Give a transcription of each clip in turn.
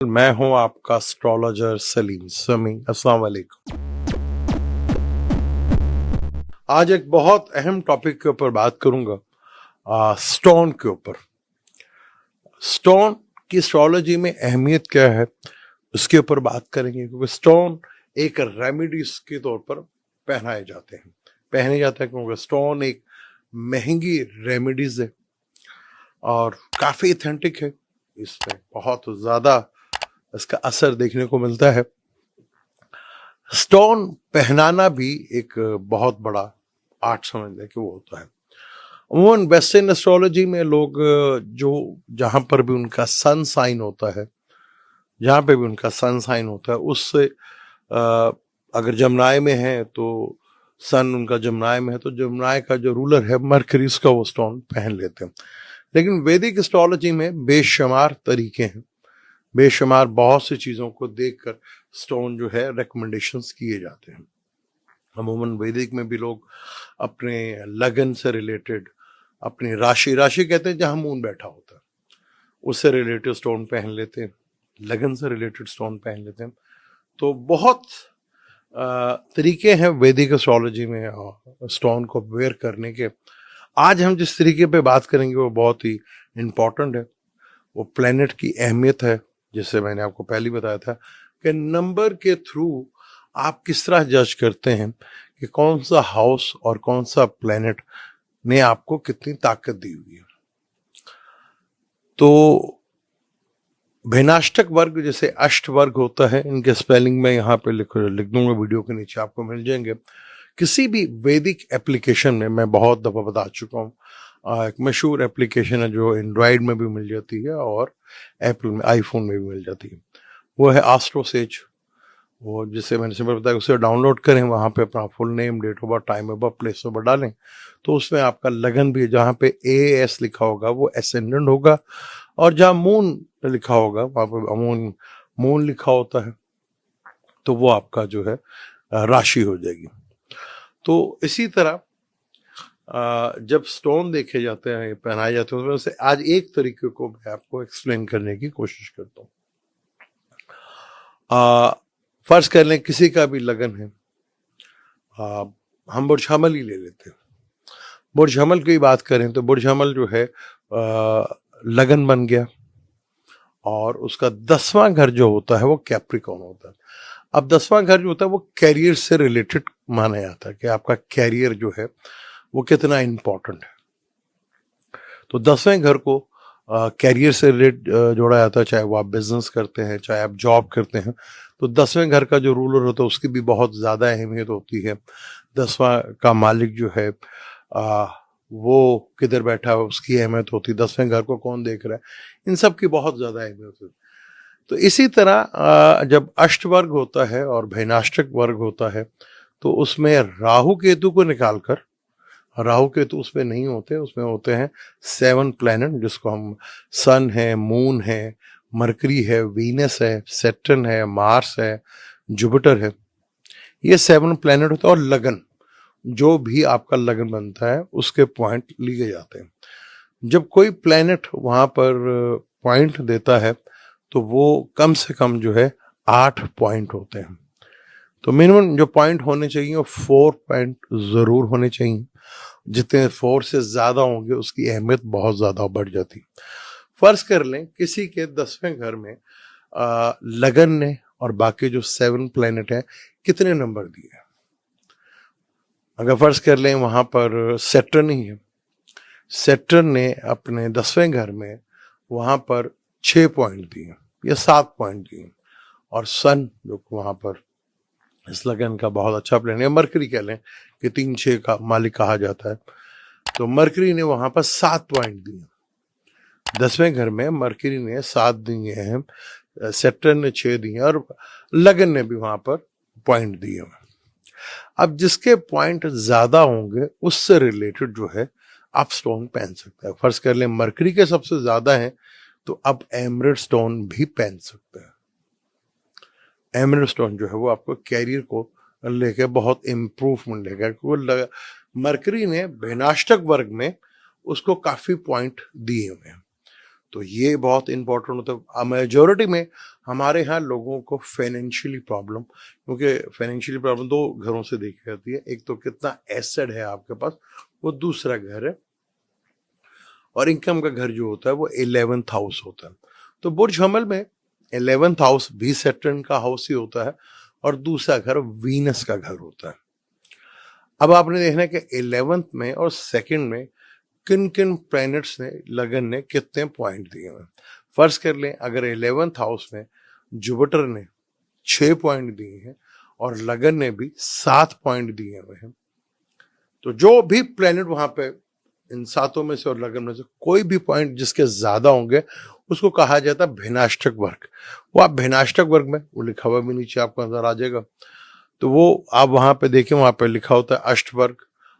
मैं हूं आपका एस्ट्रोलॉजर सलीम समी। अस्सलाम वालेकुम। आज एक बहुत अहम टॉपिक के ऊपर बात करूंगा, स्टोन के ऊपर। स्टोन की एस्ट्रोलॉजी में अहमियत क्या है उसके ऊपर बात करेंगे, क्योंकि स्टोन एक रेमेडीज के तौर पर पहने जाते हैं क्योंकि स्टोन एक महंगी रेमेडीज है और काफी ऑथेंटिक है। इसमें बहुत ज्यादा इसका असर देखने को मिलता है। स्टोन पहनाना भी एक बहुत बड़ा आर्ट समझ लें कि वो होता है। अमूमन वेस्टर्न एस्ट्रोलॉजी में लोग जो जहां पर भी उनका सन साइन होता है, जहां पे भी उनका सन साइन होता है उससे अगर जमनाय में है तो सन उनका जमनाय में है तो जमनाय का जो रूलर है मरकरी, उसका वो स्टोन पहन लेते हैं। लेकिन वैदिक एस्ट्रोलॉजी में बेशुमार तरीके हैं, बेशुमार बहुत सी चीजों को देखकर स्टोन जो है रिकमेंडेशंस किए जाते हैं। अमूमन वैदिक में भी लोग अपने लगन से रिलेटेड, अपनी राशि राशि कहते हैं जहां मून बैठा होता है, उससे रिलेटेड स्टोन पहन लेते हैं, लगन से रिलेटेड स्टोन पहन लेते हैं। तो बहुत तरीके हैं वैदिक एस्ट्रोलॉजी में स्टोन को वेयर करने के। आज हम जिस तरीके पे बात करेंगे वो बहुत ही इम्पोर्टेंट है। वो प्लेनेट की अहमियत है, जिससे मैंने आपको पहले बताया था कि नंबर के थ्रू आप किस तरह जज करते हैं कि कौन सा हाउस और कौन सा प्लेनेट ने आपको कितनी ताकत दी हुई है। तो भिन्नाष्टक वर्ग जैसे अष्ट वर्ग होता है, इनके स्पेलिंग में यहाँ पे लिख दूंगा, वीडियो के नीचे आपको मिल जाएंगे। किसी भी वैदिक एप्लीकेशन में मैं बहुत दफा बता चुका हूँ, एक मशहूर एप्लीकेशन है जो एंड्रॉयड में भी मिल जाती है और एप्पल में, आईफोन में भी मिल जाती है, वो है एस्ट्रोसेज। वो जिसे मैंने सिंपल बताया, उसे डाउनलोड करें, वहाँ पे अपना full name, date of birth, time of birth, place of birth डालें तो उसमें आपका लगन भी, जहाँ पे AS लिखा होगा वो एसेंडेंट होगा, और जहाँ मून लिखा होगा वहाँ पे मून लिखा होता है तो वो आपका जो है राशि हो जाएगी। तो इसी तरह जब स्टोन देखे जाते हैं, पहनाए जाते हैं, उसमें से आज एक तरीके को मैं आपको एक्सप्लेन करने की कोशिश करता हूँ। फर्ज कर लें किसी का भी लगन है, हम बुर्ज हमल ही ले लेते हैं। बुर्ज हमल की बात करें तो बुर्ज हमल जो है लगन बन गया और उसका 10वां घर जो होता है वो कैप्रिकॉर्न होता है। अब 10वां घर जो होता है वो कैरियर से रिलेटेड माना जाता है कि आपका कैरियर जो है वो कितना इंपॉर्टेंट है। तो 10वें घर को कैरियर से रिलेट जोड़ा जाता है, चाहे वो आप बिजनेस करते हैं, चाहे आप जॉब करते हैं। तो 10वें घर का जो रूलर होता है उसकी भी बहुत ज़्यादा अहमियत होती है। 10वां का मालिक जो है वो किधर बैठा है उसकी अहमियत होती है, 10वें घर को कौन देख रहा है, इन सब की बहुत ज़्यादा अहमियत होती है। तो इसी तरह जब अष्टवर्ग होता है और भैनाष्टक वर्ग होता है तो उसमें राहु केतु को निकालकर, राहु केतु उसमें नहीं होते, उसमें होते हैं 7 प्लैनेट, जिसको हम सन है, मून है, मरकरी है, वीनस है, सैटर्न है, मार्स है, जुपिटर है। ये 7 प्लैनेट होते हैं। और लगन, जो भी आपका लगन बनता है उसके पॉइंट लिए जाते हैं। जब कोई प्लैनेट वहां पर पॉइंट देता है तो वो कम से कम जो है 8 पॉइंट होते हैं। तो मिनिमम जो पॉइंट होने चाहिए वो 4 पॉइंट जरूर होने चाहिए। जितने 4 से ज्यादा होंगे उसकी अहमियत बहुत ज्यादा बढ़ जाती। फर्ज कर लें किसी के 10वें घर में लगन ने और बाकी जो 7 प्लैनेट है कितने नंबर दिए। अगर फर्ज कर लें वहां पर सैटर्न ही है, सैटर्न ने अपने 10वें घर में वहां पर 6 पॉइंट दिए या 7 पॉइंट दिए, और सन जो वहां पर इस लगन का बहुत अच्छा प्लेन है, मरकरी कह लें कि 3-6 का मालिक कहा जाता है, तो मरकरी ने वहां पर 7 पॉइंट दिए। 10वें घर में मरकरी ने 7 दिए हैं, सैटर्न ने 6 दिए और लगन ने भी वहां पर पॉइंट दिए। अब जिसके पॉइंट ज्यादा होंगे उससे रिलेटेड जो है आप स्टोन पहन सकते हैं। फर्ज कर लें मरकरी के सबसे ज्यादा है तो अब एमरेड स्टोन भी पहन सकते हैं। एमरेड स्टोन जो है वो आपको कैरियर को लेके बहुत इम्प्रूवमेंट लेगा, क्योंकि मरकरी ने भिन्नाष्टक वर्ग में उसको काफी पॉइंट दिए हुए हैं। तो ये बहुत इंपॉर्टेंट होता है। मेजोरिटी में हमारे यहाँ लोगों को फाइनेंशियली प्रॉब्लम, क्योंकि फाइनेंशियली प्रॉब्लम दो घरों से देखी जाती है, एक तो कितना एसेट है आपके पास, वो दूसरा घर है, और इनकम का घर जो होता है वो 11th हाउस होता है। तो बुर्ज हमल में 11th हाउस भी सैटर्न का हाउस ही होता है और दूसरा घर वीनस का घर होता है। अब आपने देखना है कि 11th में और सेकंड में किन किन प्लैनेट्स ने, लगन ने कितने पॉइंट दिए हैं। फर्ज कर लें अगर 11th हाउस में जुपिटर ने 6 पॉइंट दिए हैं और लगन ने भी 7 पॉइंट दिए हुए हैं, तो जो भी प्लैनेट वहां पे इन सातों में से और लगन में से कोई भी पॉइंट जिसके ज्यादा होंगे उसको कहा जाता है भिन्नाष्टक वर्ग। वो आप भिन्नाष्टक वर्ग में, वो लिखा हुआ भी नीचे आपको नजर आ जाएगा, तो वो आप वहां पे देखें, वहां पे लिखा होता है अष्टवर्ग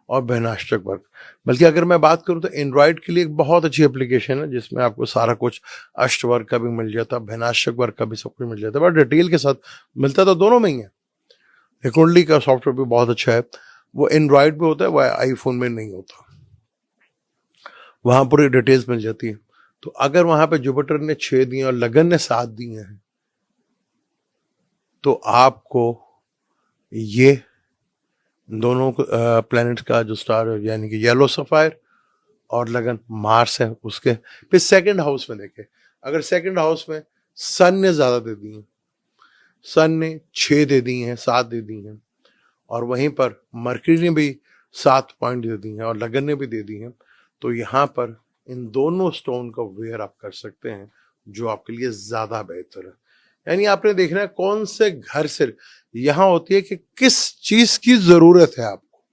और भिन्नाष्टक वर्ग। बल्कि अगर मैं बात करूं तो एंड्रॉइड के लिए एक बहुत अच्छी एप्लीकेशन है जिसमें आपको सारा कुछ अष्टवर्ग का भी मिल जाता है, भिन्नाष्टक वर्ग का भी सब कुछ मिल जाता है, बट डिटेल के साथ मिलता तो दोनों में ही है। कुंडली का सॉफ्टवेयर भी बहुत अच्छा है, वो एंड्रॉइड पे होता है, वह आईफोन में नहीं होता, वहां पूरी डिटेल्स मिल जाती है। तो अगर वहां पे जुपिटर ने 6 दिए और लगन ने 7 दिए हैं, तो आपको ये दोनों प्लैनेट का जो स्टार है, यानी कि येलो सफायर और लगन मार्स है उसके, फिर सेकंड हाउस में देखें, अगर सेकंड हाउस में सन ने ज्यादा दे दी है, सन ने 6 दे दी हैं, 7 दे दी हैं, और वहीं पर मरकरी ने भी 7 पॉइंट दे दी हैं और लगन ने भी दे दी हैं, तो यहाँ पर इन दोनों स्टोन का वेयर आप कर सकते हैं जो आपके लिए ज्यादा बेहतर है। यानी आपने देखना है कौन से घर से, यहां होती है कि किस चीज की जरूरत है आपको,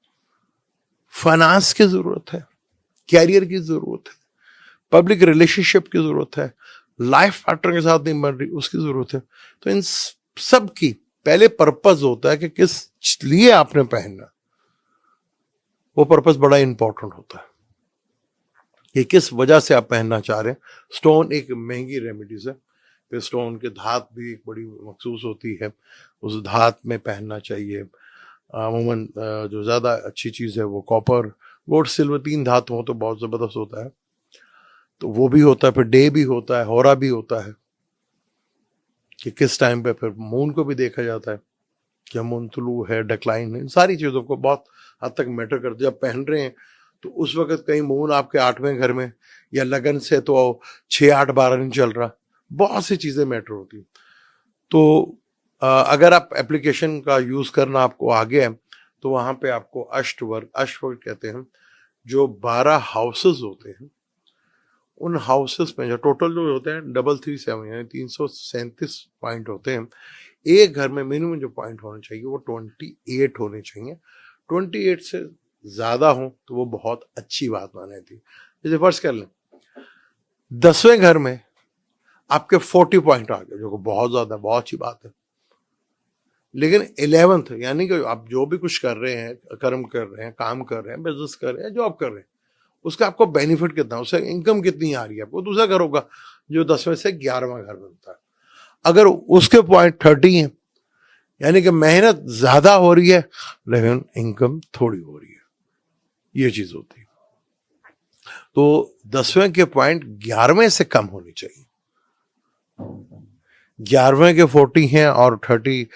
फाइनेंस की जरूरत है, कैरियर की जरूरत है, पब्लिक रिलेशनशिप की जरूरत है, लाइफ पार्टनर के साथ नहीं बन रही उसकी जरूरत है। तो इन सब की पहले पर्पस होता है कि किस लिए आपने पहनना, वो पर्पस बड़ा इंपॉर्टेंट होता है कि किस वजह से आप पहनना चाह रहे हैं। स्टोन एक महंगी रेमेडीज है, फिर स्टोन की धात भी एक बड़ी मखसूस होती है, उस धात में पहनना चाहिए। अमूमन जो ज़्यादा अच्छी चीज़ है वो कॉपर, गोल्ड, सिल्वर, 3 धातु हो तो बहुत ज़बरदस्त होता है, तो वो भी होता है। फिर डे भी होता है, होरा भी होता है कि किस टाइम पे, फिर मून को भी देखा जाता है कि मून तुलू है, डिक्लाइन है, इन सारी चीज़ों को बहुत हद तक मैटर करते हैं। जब पहन रहे हैं तो उस वक्त कहीं मून आपके 8वें घर में या लगन से तो 6, 8, 12 नहीं चल रहा, बहुत सी चीजें मैटर होती। तो अगर आप एप्लीकेशन का यूज करना आपको आ गया है तो वहां पे आपको अष्टवर्ग कहते हैं, जो 12 हाउसेस होते हैं, उन हाउसेस में जो टोटल जो होते हैं 337 यानी 337 पॉइंट होते हैं। एक घर में मिनिमम जो पॉइंट होने चाहिए वो 28 होने चाहिए, 28 से ज्यादा हो तो वो बहुत अच्छी बात मानी थी। जैसे फर्ज कर लें 10वें घर में आपके 40 पॉइंट आ गए, जो बहुत ज्यादा, बहुत अच्छी बात है। लेकिन 11th यानी कि आप जो भी कुछ कर रहे हैं, कर्म कर रहे हैं, काम कर रहे हैं, बिजनेस कर रहे हैं, जॉब कर रहे हैं, उसका आपको बेनिफिट कितना, उससे इनकम कितनी आ रही है आपको, दूसरा घर होगा जो 10वें से 11वां घर बनता है। अगर उसके पॉइंट 30 है, यानी कि मेहनत ज्यादा हो रही है लेकिन इनकम थोड़ी हो रही है, ये चीज होती है। तो 10वें के पॉइंट 11वें से कम होनी चाहिए। 11वें के 40 हैं और 30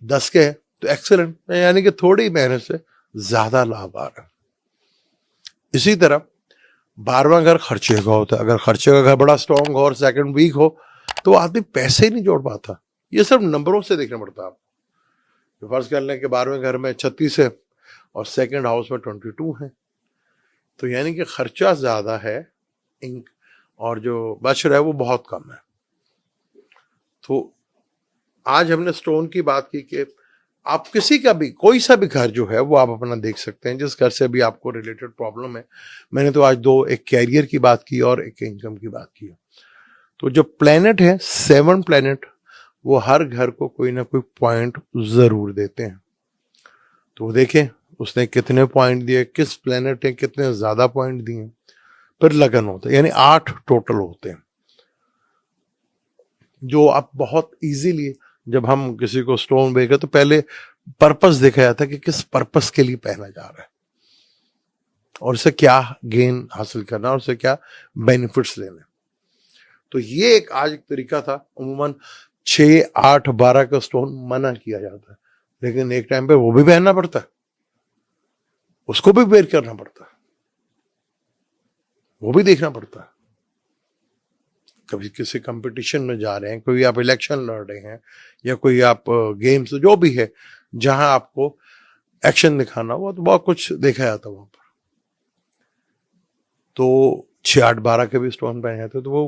10 के हैं तो एक्सेलेंट, यानी कि थोड़ी मेहनत से ज्यादा लाभ आ रहा है। इसी तरह 12वां घर खर्चे का होता है, अगर खर्चे का घर बड़ा स्ट्रॉन्ग हो और सेकंड वीक हो तो आदमी पैसे ही नहीं जोड़ पाता। ये सब नंबरों से देखना पड़ता है आपको। फर्ज कर लें कि 12वें घर में 36 है और सेकंड हाउस में 22 है, तो यानी कि खर्चा ज्यादा है और जो बच रहा है वो बहुत कम है। तो आज हमने स्टोन की बात की कि आप किसी का भी, कोई सा भी घर जो है वो आप अपना देख सकते हैं, जिस घर से भी आपको रिलेटेड प्रॉब्लम है। मैंने तो आज 2, एक कैरियर की बात की और एक इनकम की बात की। तो जो प्लेनेट है 7 प्लेनेट, वो हर घर को कोई ना कोई पॉइंट जरूर देते हैं। तो देखें उसने कितने पॉइंट दिए, किस प्लेनेट ने कितने ज्यादा पॉइंट दिए, फिर लगन होता है, यानी 8 टोटल होते हैं, जो आप बहुत इजीली, जब हम किसी को स्टोन बेचे तो पहले पर्पस देखा जाता है कि किस पर्पस के लिए पहना जा रहा है और उससे क्या गेन हासिल करना और उससे क्या बेनिफिट्स लेने। तो ये एक आज एक तरीका था। अमूमन 6, 8, 12 का स्टोन मना किया जाता है, लेकिन एक टाइम पे वो भी पहनना पड़ता है, उसको भी वेयर करना पड़ता है, वो भी देखना पड़ता है। कभी किसी कंपटीशन में जा रहे हैं, कोई आप इलेक्शन लड़ रहे हैं, या कोई आप गेम्स जो भी है जहां आपको एक्शन दिखाना हुआ, तो बहुत कुछ देखा जाता वहां पर। तो 6, 8, 12 के भी स्टोन पहने जाते, तो वो